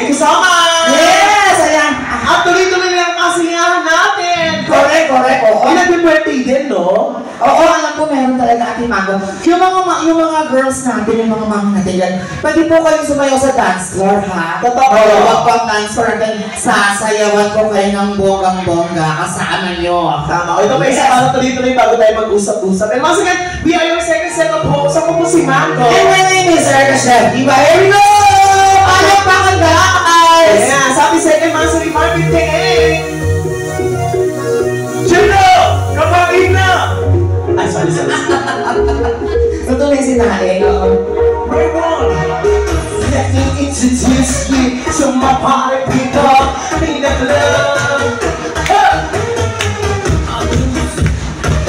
Thank you so much! Yes! Ayan! At tuloy-tuloy lang kasiyahan natin! Correct, correct. Oo. May nag-birthday din, no? Oo, alam ko meron talaga ating mago. Yung mga girls natin, yung mga mama natin yan, pwede po kayong sumayaw sa dance floor, ha? Totoo. Huwag pang dance floor natin, sasayawan ko kayo ng bonggang-bongga, kasama nyo. Tama. O ito may isa para tuloy-tuloy bago tayo mag-usap-usap. And once again, we are your second set of hosts. Ako po si Mango. And my name is Erica Chef. Diba? Here we go! Ano pa ka, guys? Yeah, sabi second Mastery Marketing. Chino! Kapain na! Ay, sorry. Totoo na yung sinahin. Bring on! Let me introduce you to my party people. Need a love.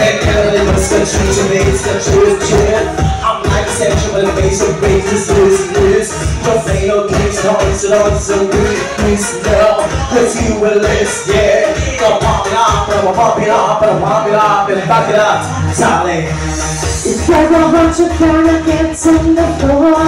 And everybody must country to me, it's the truth, I'm like a sexual invasive basis, this. Don't play no games, no, it's so please, no. Cause you will list, yeah. Go pop it up, and pop it up, and pop it up, and back it up. Darling. If you're a bunch of carrots on the floor,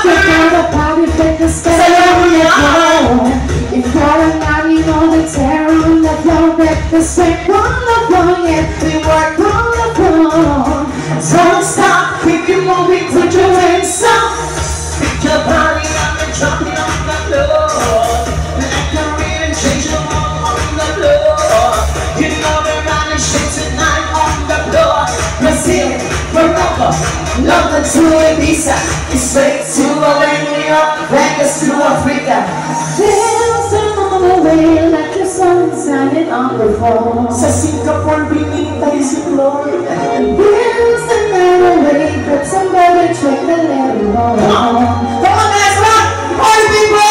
check out the party, take the step on the floor. If you're a man, you know the terror on the floor, get the step on the floor, yet we work on the floor. Don't stop, keep you moving, put your hands up. Pick your body up and drop it on the floor. Let the rhythm change your on the floor. You know we're running shit tonight on the floor. Brazil, Morocco, London to Ibiza, straight to Albania, Vegas to Africa. Dance on the way like your sun shining on the floor. Sa Singapore, binintay si Floyd. Dance the night away, grab somebody, check the level on. Come on, guys! Come on! Party people!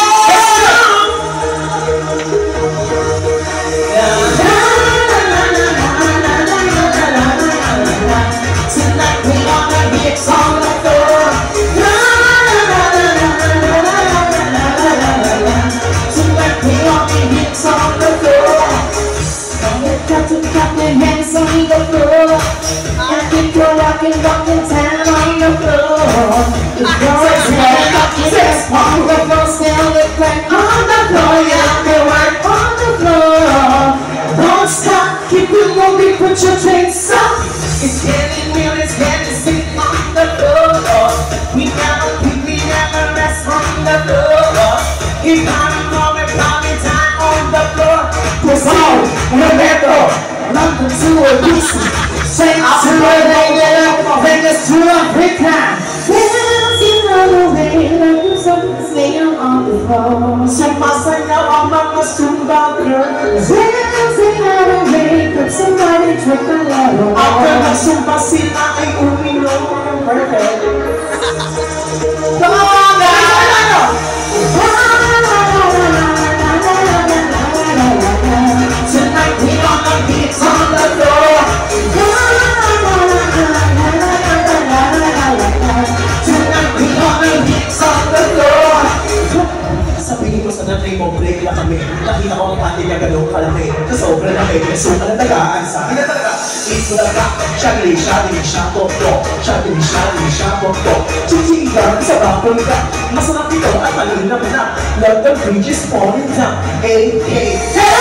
Tonight we gonna hit on the floor. Tonight we gonna hit on the floor. Got to clap your hands on the floor. And keep your rockin' time on the floor. The floor is red, just on the floor, still look like on the floor. Yeah, they work on the floor. Don't stop, keep it moving, put your drinks up. It's getting real, it's getting sick on the floor. We never quit, we never rest on the floor. Keep on moving, party time on the floor. Brazil, Roberto, London to Ibiza, straight to Albania, Vegas to Africa. Dancing all the way like you're something on the floor. Sumasayaw ang mga Zumba girls. Dancing all the way, grab somebody, drink a little. After nag-Zumba sila ay uminom. Perfect. Come on, guys! Tonight we gonna hit on the floor. Tonight we gonna hit on the floor. Sabihin mo sa nanay mo, break na kami. Nakita ko ang pati niya ganong kalaki. Sa sobrang laki, nasuka ng tagaan sa akin na talaga. Ito talaga, shagli, shapo, shagli, shapo. Chichigan sa bakol ka. Masarap ito at malinaw na. Love the bridges falling down. Hey, hey, hey!